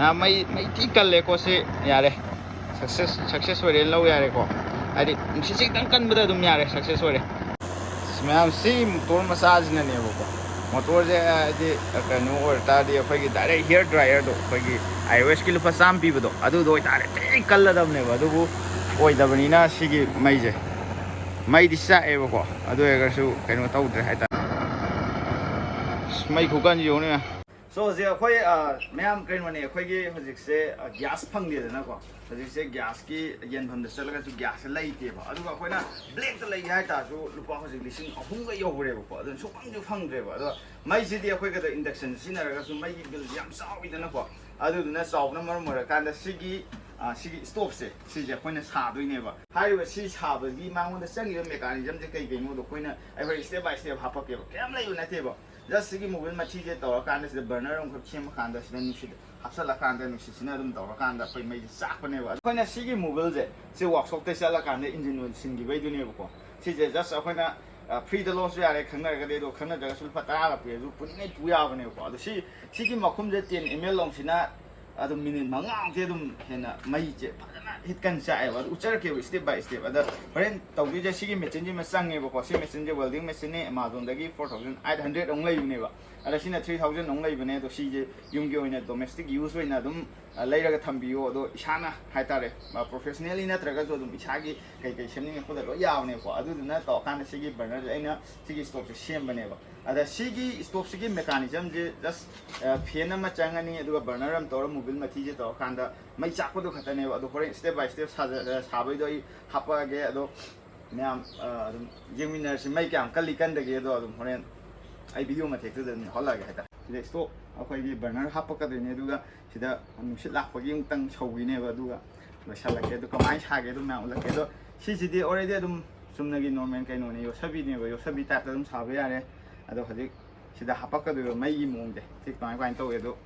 May tikal ko si yare. Success ore low yare ko. Adi sisig tang kan bada dum yare success ore. Ma'am si motor massage na ne ko. Motor je adi kanu or ta di phagi dare hair dryer do phagi iOS ki lupa sam pi bado adu do tare tikal la dam ne ba du oi da bani na sigi mai je. Mai di sa e ko. Adu e ga su kanu tau dre hai ta. Mai khu kan yo ne. So je khoi ma'am kain mane khoi gi hojik se gas phang de na ko. Hojik se gas ki yen pham de sala ga su gas lai te ba. Adu ga khoi na black ta lai hai ta su lupa hojik lising ahum ga yo bre ba ko. Adu su phang ju phang dre ba. Adu mai si de khoi ga induction sinara ga su mai gi bil yam saw wi da na ko. Adu na saw na mar mar kan da sigi stop se si je khoi na sa doi ne ba. Hai ba si sa ba gi mang da sang gi mechanism je kai kai mo do khoi na ai ba step by step ha pa ke ba. Kem lai yu na te ba. Just sigi mobil ma chije to kan da burner ong khop chem kan da sida ni sida hapsa la kan da ni sina dum to kan da phai mai sak pa ne ba khoi na sigi mobil je si workshop te sala kan da engine oil sin gi bai du ne ba ko si je just khoi na free the loss ya re khang ga de do khang na da sul pa ta ga pe ju pun nei pu ya ba ne ko do si sigi makhum je 10 ml long sina adu minute mangang te dum hena mai je hit kan sa ai wa uchar ke step by step ada horen tawdi je sigi machine ji ma sang e ba ko si machine je welding machine ne Amazon dagi 4800 ong lai ne ba ada sina 3000 ong lai bane do si je yung gi oina domestic use oina dum lai ra ga thambi yo do isana hai tare ma professionally na traga jo dum isagi kai kai semni ko da lo yaw ne ko adu na to kan sigi burner aina sigi stop se sem bane ba ada sigi stop sigi mechanism je just fiena ma changani adu burner am to mobil ma thi je to kan da mai chak ko do khata ne ba do horen step by step sa bai do hapa ge ado myam dum jingminar si mai kam kali kan da ge do dum horen ai video ma thek tu da hola ge hata sida stop akhoi gi burner hapa ka de ne du ga sida nusit lak pa gi tang chhogi ne ba du ga lo sala ke do kamai sa ge dum na ula ke do si si di already dum sumna gi normal kai no ne yo sabi ne ba yo sabi ta dum sa ba ya re ado hajik sida hapa ka do mai gi mong de tik pai pai to ge do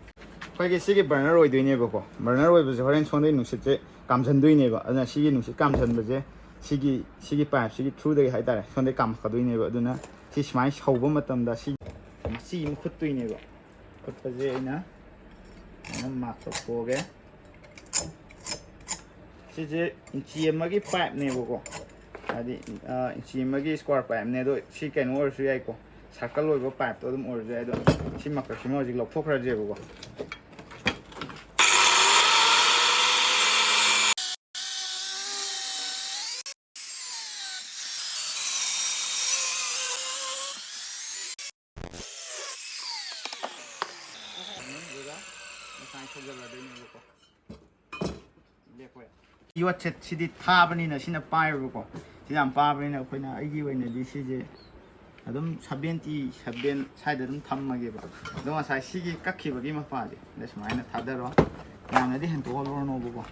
khoi gi sigi burner oi doi ne ba ko burner oi ba je horen chon dei nusit je kam jan doi ne ba ana sigi nusit kam jan ba je sigi pipe sigi through dei hai ta chon dei kam kha doi ne ba aduna si smai chau ba matam da si si mu khut doi ne ba khut pa je ina na ma ko ge si je inchi ma gi pipe ne ba ko adi inchi ma gi square pipe ne do si ken or su ai ko circle oi ba pipe to dum or je do si ma ka si mo ji lok thok ra je ba ko yo chet sidi thabani na sina pai ro ko sidam pa bani na khoina aigi oina di sije adum 77 side adum thammage ba do sai sigi kakhi bagi ma pa je des maina thadaro yana di hen to ro no bo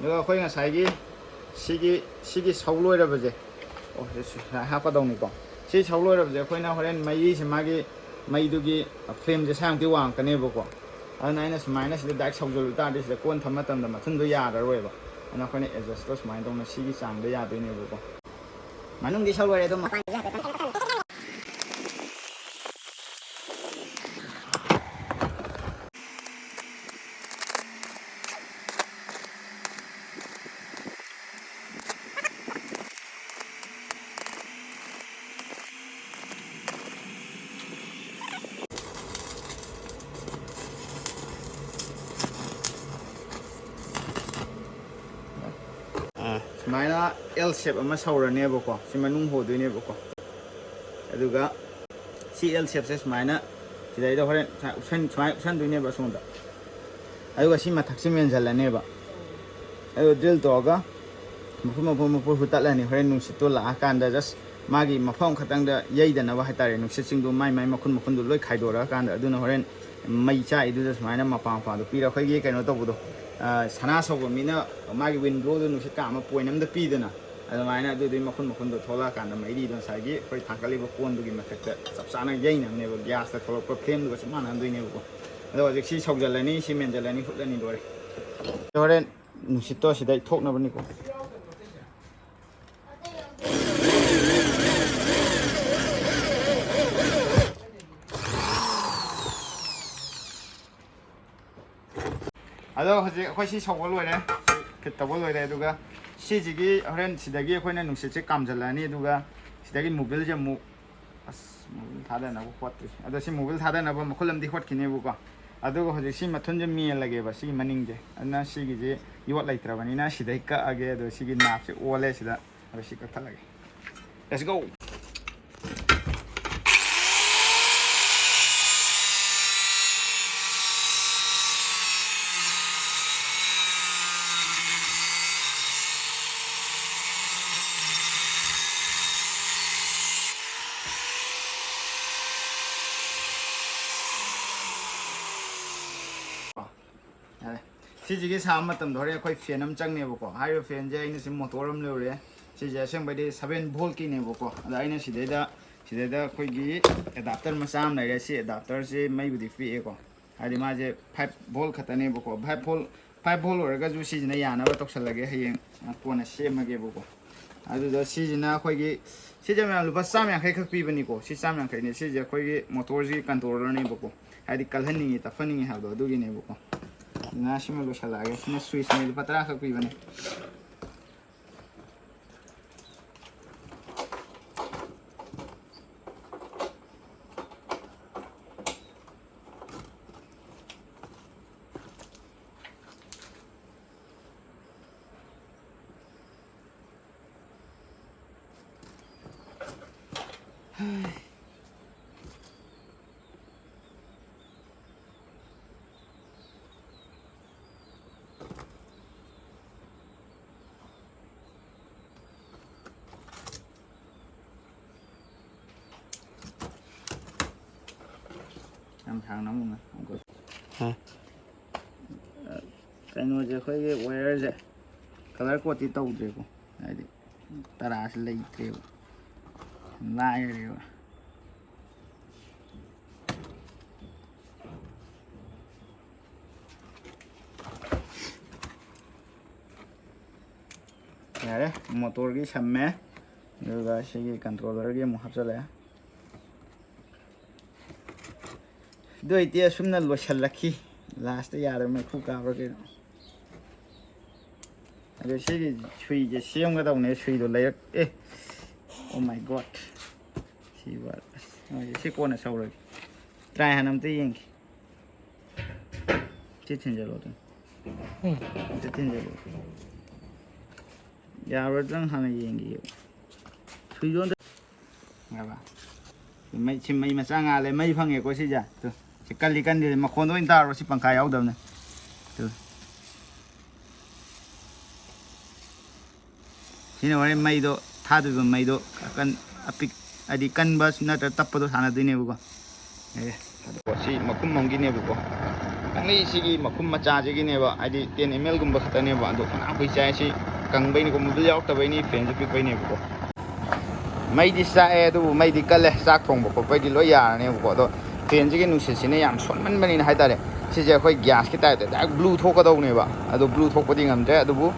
Nếu khơi ngà sai cái sâu lôi ra bây giờ, ha có đồng này còn, cái sâu lôi ra bây giờ khơi nào khơi mấy xem cái mấy đôi cái frame cái sang tiêu hoàng cái này bao nhiêu, anh này là máy nó sẽ đại sâu rồi ta đi sẽ quan tham tầm mà thân đôi già rồi vậy, anh khơi này adjust cái máy đồng là cái sang đôi già đôi này bao nhiêu, mà nung cái sâu lôi ra đâu mà máy nó L shape mà sâu rồi nè bố con, xin mà nung hồ đuôi nè bố con, được cả, si L shape sẽ máy nó, thì đây đâu phải san đuôi nè bố xuống đó, được cả si mà thắc xin miền giờ là nè bố, được drill to cả, một phút hụt lại nè, phải nung xịt to là can đó just magi mà phong khát tăng đó dây đó nó vào hai tay nung xịt sinh đồ mai mà khun đồ lôi khai đồ đó can đó, đôi nó phải mây chaꯏꯗꯨꯗ ꯁꯨꯃꯥꯏꯅ ꯃꯄꯥ ꯃꯄꯥꯗꯣ ꯄꯤꯔ ꯑꯩꯈꯣꯏꯒꯤ ꯀꯩꯅꯣ ꯇꯧꯕꯗꯣ ꯁꯅꯥ ꯁꯧꯕ ꯃꯤꯅ ꯃꯥꯒꯤ ꯋꯤꯟꯗꯣꯗꯣ ꯅꯨꯡꯁꯤꯠ ꯀꯥꯝꯃ ꯄꯣꯏꯟ ꯑꯃꯗ ꯄꯤꯗꯅ ꯑꯗꯨꯃꯥꯏꯅ ꯑꯗꯨꯗꯨꯒꯤ ꯃꯈꯨꯟꯗꯣ ꯊꯣꯛꯂꯛꯑꯀꯥꯟꯗ ꯃꯩꯔꯤꯗꯣ ꯉꯁꯥꯏꯒꯤ ꯑꯩꯈꯣꯏ ꯊꯥꯡꯀꯠꯂꯤꯕ ꯀꯣꯟꯗꯨꯒꯤ ꯃꯊꯛꯇ ꯆꯞ ꯆꯥꯅ ꯌꯩꯅꯕꯅꯦꯕ ꯒ꯭ꯌꯥꯁꯇ ꯊꯣꯛꯂꯛꯄ ꯐ꯭ꯂꯦꯝꯗꯨꯒ ꯆꯞ ꯃꯥꯟꯅꯍꯟꯗꯣꯏꯅꯦꯕꯀꯣ ꯑꯗꯣ ꯍꯧꯖꯤꯛ ꯁꯤ ꯁꯧꯖꯜꯂꯅꯤ ꯁꯤ ꯃꯦꯟꯖꯜꯂꯅꯤ ꯍꯨꯠꯂꯅꯤ ꯂꯣꯏꯔꯦ ꯍꯣꯔꯦꯟ ꯅꯨꯡꯁꯤꯠꯇꯣ ꯁꯤꯗ ꯊꯣꯛꯅꯕꯅꯤꯀꯣ ꯑꯗꯣ ꯍꯧꯖꯤꯛ ꯑꯩꯈꯣꯏ ꯁꯤ ꯁꯧꯕ ꯂꯣꯏꯔꯦ ꯐꯤꯠ ꯇꯧꯕ ꯂꯣꯏꯔꯦ ꯑꯗꯨꯒ ꯁꯤꯁꯤꯒꯤ ꯍꯣꯔꯦꯟ ꯁꯤꯗꯒꯤ ꯑꯩꯈꯣꯏꯅ ꯅꯨꯡꯁꯤꯠꯁꯦ ꯀꯥꯝꯖꯜꯂꯛꯑꯅꯤ ꯑꯗꯨꯒ ꯁꯤꯗꯒꯤ ꯃꯣꯕꯤꯜꯁꯦ ꯑꯃꯨꯛ ꯃꯣꯕꯤꯜ ꯊꯥꯗꯅꯕ ꯍꯣꯠꯇ꯭ꯔꯤ ꯑꯗꯣ ꯁꯤ ꯃꯣꯕꯤꯜ ꯊꯥꯗꯅꯕ ꯃꯈꯨꯜ ꯑꯃꯗꯤ ꯍꯣꯠꯈꯤꯅꯦꯕꯀꯣ ꯑꯗꯨꯒ ꯍꯧꯖꯤꯛ ꯁꯤ ꯃꯊꯨꯟꯁꯦ ꯃꯦꯜꯂꯒꯦꯕ ꯁꯤꯒꯤ ꯃꯅꯤꯡꯁꯦ ꯑꯗꯨꯅ ꯁꯤꯒꯤꯁꯦ ꯌꯣꯠ ꯂꯩꯇ꯭ꯔꯕꯅꯤꯅ ꯁꯤꯗꯩ ꯀꯛꯑꯒꯦ ꯑꯗꯣ ꯁꯤꯒꯤ ꯅꯥꯞꯁꯦ ꯑꯣꯜꯂꯦ ꯁꯤꯗ ꯑꯗꯣ ꯁꯤ ꯀꯛꯊꯠꯂꯒꯦ ꯂꯦꯠꯁ ꯒꯣ ꯁꯤꯁꯤꯒꯤ ꯁꯥꯕ ꯃꯇꯝꯗ ꯍꯣꯔꯦꯟ ꯑꯩꯈꯣꯏ ꯐꯦꯟ ꯑꯃ ꯆꯪꯅꯦꯕꯀꯣ ꯍꯥꯏꯔꯤꯕ ꯐꯦꯟꯁꯦ ꯑꯩꯅ ꯁꯤ ꯃꯣꯇꯣꯔ ꯑꯃ ꯂꯧꯔꯦ ꯁꯤꯁꯦ ꯑꯁꯦꯡꯕꯩꯗꯤ 7 ꯚꯣꯜꯠꯀꯤꯅꯦꯕꯀꯣ ꯑꯗ ꯑꯩꯅ ꯁꯤꯗꯩꯗ ꯑꯩꯈꯣꯏꯒꯤ ꯑꯦꯗꯥꯞꯇꯔ ꯃꯆꯥ ꯑꯃ ꯂꯩꯔꯦ ꯁꯤ ꯑꯦꯗꯥꯞꯇꯔꯁꯦ ꯃꯩꯕꯨꯗꯤ ꯄꯤꯛꯑꯦꯀꯣ ꯍꯥꯏꯗꯤ ꯃꯥꯁꯦ 5 ꯚꯣꯜꯠ ꯈꯛꯇꯅꯦꯕꯀꯣ 5 ꯚꯣꯜꯠ ꯑꯣꯏꯔꯒꯁꯨ ꯁꯤꯁꯤꯅ ꯌꯥꯅꯕ ꯇꯧꯁꯜꯂꯒꯦ ꯍꯌꯦꯡ ꯀꯣꯟꯅ ꯁꯦꯝꯃꯒꯦꯕꯀꯣ ꯑꯗꯨꯗ ꯁꯤꯁꯤꯅ ꯑꯩꯈꯣꯏꯒꯤ ꯁꯤꯁꯦ ꯃꯌꯥꯝ ꯂꯨꯄꯥ 150 ꯈꯛ ꯄꯤꯕꯅꯤꯀꯣ ꯁꯤ 150ꯅꯦ ꯁꯤꯁꯦ ꯑꯩꯈꯣꯏꯒꯤ ꯃꯣꯇꯣꯔꯁꯤꯒꯤ ꯀꯟꯇ꯭ꯔꯣꯂꯔꯅꯦꯕꯀꯣ ꯍꯥꯏꯗꯤ ꯀꯜꯍꯟꯅꯤꯡꯉꯤ ꯇꯞꯍꯟꯅꯤꯡꯉꯤ ꯍꯥꯏꯕꯗꯣ ꯑꯗꯨꯒꯤꯅꯦꯕꯀꯣ ꯉꯥ ꯁꯤꯃ ꯂꯣꯏꯁꯤꯜꯂꯛꯑꯒꯦ ꯁꯤꯅ ꯁ꯭ꯋꯤꯆꯅꯦ ꯂꯨꯄꯥ 10 ꯈꯛ ꯄꯤꯕꯅꯦ ꯌꯥꯝ ꯁꯥꯡꯅ ꯑꯃꯨꯛ ꯀꯩꯅꯣꯁꯦ ꯑꯩꯈꯣꯏꯒꯤ ꯋꯦꯌꯔꯁꯦ ꯀꯂꯔ ꯀꯣꯠꯇꯤ ꯇꯧꯗ꯭ꯔꯦꯀꯣ ꯍꯥꯏꯗꯤ ꯇꯔꯥꯁꯦ ꯂꯩꯇ꯭ꯔꯦꯕ ꯂꯥꯏꯔꯦꯕ ꯌꯥꯔꯦ ꯃꯣꯇꯣꯔꯒꯤ ꯁꯝꯃꯦ ꯑꯗꯨꯒ ꯁꯤꯒꯤ ꯀꯟꯇ꯭ꯔꯣꯂꯔꯒꯤ ꯑꯃꯨꯛ ꯍꯥꯞꯆꯜꯂꯛꯑꯦ ꯑꯗꯨ ꯑꯣꯏꯗꯤ ꯑꯁꯨꯝꯅ ꯂꯣꯏꯁꯤꯜꯂꯛꯈꯤ ꯂꯥꯁꯇ ꯌꯥꯗꯕ ꯃꯩꯈꯨ ꯀꯥꯕ꯭ꯔꯥ ꯀꯩꯅꯣ ꯑꯗꯣ ꯁꯤꯒꯤ ꯁꯨꯏꯁꯦ ꯁꯦꯝꯒꯗꯧꯅꯦ ꯁꯨꯏꯗꯣ ꯂꯩꯔꯛ ꯑꯣ ꯃꯥꯏ ꯒꯣꯠ ꯁꯤ ꯀꯣꯟꯅ ꯁꯧꯔꯒꯦ ꯇ꯭ꯔꯥꯏ ꯍꯥꯟꯅ ꯑꯝꯇ ꯌꯦꯡꯒꯦ ꯁꯤ ꯊꯤꯟꯖꯜꯂꯣ ꯑꯗꯨꯝ ꯑꯝꯇ ꯊꯤꯟꯖꯜꯂꯣ ꯌꯥꯔꯣꯏꯗ꯭ꯔꯪ ꯍꯥꯟꯅ ꯌꯦꯡꯒꯦ ꯁꯨꯏꯗꯣ ꯑꯝꯇ ꯁꯤ ꯃꯩ ꯃꯆꯥ ꯉꯥꯜꯂꯦ ꯃꯩ ꯐꯪꯉꯦꯀꯣ ꯁꯤꯁꯦ ꯁꯤ ꯀꯜꯂꯤ ꯀꯟꯗꯦ ꯃꯈꯣꯟꯗ ꯑꯣꯏꯅ ꯇꯥꯔꯣ ꯁꯤ ꯄꯪꯈꯥ ꯌꯥꯎꯗꯕꯅꯦ ꯁꯤꯅ ꯍꯣꯔꯦꯟ ꯃꯩꯗꯣ ꯊꯥꯗꯣꯏꯕ ꯃꯩꯗꯣ ꯑꯄꯤꯛ ꯍꯥꯏꯗꯤ ꯀꯟꯕ ꯅꯠꯇ꯭ꯔꯒ ꯇꯞꯄꯗꯣ ꯁꯥꯟꯅꯗꯣꯏꯅꯦꯕꯀꯣ ꯁꯤ ꯃꯈꯨꯝ ꯑꯃꯒꯤꯅꯦꯕꯀꯣ ꯈꯪꯅꯩ ꯁꯤꯒꯤ ꯃꯈꯨꯝ ꯃꯆꯥꯁꯤꯒꯤꯅꯦꯕ ꯍꯥꯏꯗꯤ 10 ml ꯒꯨꯝꯕ ꯈꯛꯇꯅꯦꯕ ꯑꯗꯣ ꯐꯅꯌꯥꯝ ꯀꯨꯏ ꯆꯥꯏ ꯁꯤ ꯀꯪꯕꯩꯅꯤꯀꯣ ꯃꯣꯕꯤꯜ ꯌꯥꯎꯔꯛꯇꯕꯩꯅꯤ ꯐꯦꯟꯁꯨ ꯄꯤꯛꯄꯩꯅꯦꯕꯀꯣ ꯃꯩꯗꯤ ꯆꯥꯛꯑꯦ ꯑꯗꯨꯕꯨ ꯃꯩꯗꯤ ꯀꯜꯂꯦ ꯆꯥꯛ ꯊꯣꯡꯕ ꯈꯣꯠꯄꯩꯗꯤ ꯂꯣꯏ ꯌꯥꯔꯅꯦꯕꯀꯣ ꯑꯗꯣ ꯐꯦꯟꯁꯤꯒꯤ ꯅꯨꯡꯁꯤꯠꯁꯤꯅ ꯌꯥꯝ ꯁꯣꯟꯃꯟꯕꯅꯤꯅ ꯍꯥꯏꯇꯥꯔꯦ ꯁꯤꯁꯦ ꯑꯩꯈꯣꯏ ꯒ꯭ꯌꯥꯁꯀꯤ ꯇꯥꯏꯞꯇ ꯗꯥꯏꯔꯦꯛ ꯕ꯭ꯂꯨ ꯊꯣꯛꯀꯗꯧꯅꯦꯕ ꯑꯗꯣ ꯕ꯭ꯂꯨ ꯊꯣꯛꯄꯗꯤ ꯉꯝꯗ꯭ꯔꯦ ꯑꯗꯨꯕꯨ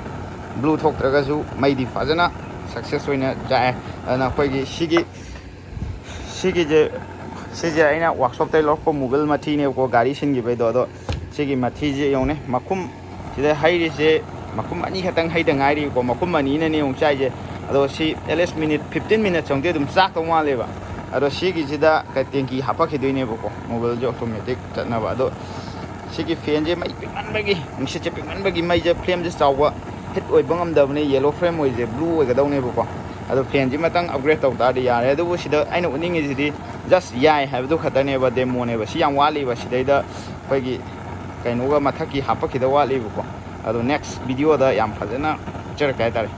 ꯕ꯭ꯂꯨ ꯊꯣꯛꯇ꯭ꯔꯒꯁꯨ ꯃꯩꯗꯤ ꯐꯖꯅ ꯁꯛꯁꯦꯁ ꯑꯣꯏꯅ ꯆꯥꯛꯑꯦ ꯑꯗꯨꯅ ꯑꯩꯈꯣꯏꯒꯤ ꯁꯤꯁꯦ ꯑꯩꯅ ꯋꯥꯛꯁꯣꯞꯇꯩ ꯂꯧꯔꯛꯄ ꯃꯣꯕꯤꯜ ꯃꯊꯤꯅꯦꯕꯀꯣ ꯒꯥꯔꯤ ꯁꯤꯟꯈꯤꯕꯩꯗꯣ ꯑꯗꯣ ꯁꯤꯒꯤ ꯃꯊꯤꯁꯦ ꯌꯦꯡꯉꯨꯅꯦ ꯃꯈꯨꯝ ꯁꯤꯗ ꯍꯩꯔꯤꯁꯦ ꯃꯈꯨꯝ ꯑꯅꯤ ꯈꯛꯇꯪ ꯍꯩꯗ ꯉꯥꯏꯔꯤꯀꯣ ꯃꯈꯨꯝ ꯑꯅꯤꯅꯅꯦ ꯑꯃꯨꯛ ꯆꯥꯏꯁꯦ ꯑꯗꯣ ꯁꯤ ꯑꯦꯠꯂꯤꯁ ꯃꯤꯅꯤꯠ 15 ꯃꯤꯅꯠ ꯑꯃꯨꯛꯇꯤ ꯑꯗꯨꯝ ꯆꯥꯛꯇꯧ ꯃꯥꯜꯂꯦꯕ ꯑꯗꯣ ꯁꯤꯒꯤꯁꯤꯗ ꯇꯦꯡꯀꯤ ꯍꯥꯞꯄꯛꯈꯤꯗꯣꯏꯅꯦꯕꯀꯣ ꯃꯣꯕꯤꯜꯁꯦ ꯑꯣꯇꯣꯃꯦꯇꯤꯛ ꯆꯠꯅꯕ ꯑꯗꯣ ꯁꯤꯒꯤ ꯐꯦꯟꯁꯦ ꯃꯩ ꯄꯤꯛꯃꯟꯕꯒꯤ ꯅꯨꯡꯁꯤꯠꯁꯦ ꯄꯤꯛꯃꯟꯕꯒꯤ ꯃꯩꯁꯦ ꯐ꯭ꯂꯦꯝꯁꯦ ꯆꯥꯎꯕ ꯍꯤꯠ ꯑꯣꯏꯕ ꯉꯝꯗꯕꯅꯦ ꯌꯦꯂꯣ ꯐ꯭ꯂꯦꯝ ꯑꯣꯏꯁꯦ ꯕ꯭ꯂꯨ ꯑꯣꯏꯒꯗꯧꯅꯦꯕꯀꯣ ꯑꯗꯣ ꯐꯦꯟꯁꯤ ꯃꯇꯪ ꯑꯞꯒ꯭ꯔꯦꯗ ꯇꯧ ꯇꯥꯔꯗꯤ ꯌꯥꯔꯦ ꯑꯗꯨꯕꯨ ꯁꯤꯗ ꯑꯩꯅ ꯎꯠꯅꯤꯡꯉꯤꯁꯤꯗꯤ ꯖꯁ ꯌꯥꯏ ꯍꯥꯏꯕꯗꯨ ꯈꯛꯇꯅꯦꯕ ꯗꯦꯃꯣꯅꯦꯕ ꯁꯤ ꯌꯥꯝ ꯋꯥꯠꯂꯤꯕ ꯁꯤꯗꯩꯗ ꯑꯩꯈꯣꯏꯒꯤ ꯀꯩꯅꯣꯒ ꯃꯊꯛꯀꯤ ꯍꯥꯞꯄꯛꯈꯤꯗ ꯋꯥꯠꯂꯤꯕꯀꯣ ꯑꯗꯣ ꯅꯦꯛꯁ ꯚꯤꯗꯤꯑꯣꯗ ꯌꯥꯝ ꯐꯖꯅ ꯎꯠꯆꯔꯛꯀꯦ ꯍꯥꯏꯇꯥꯔꯦ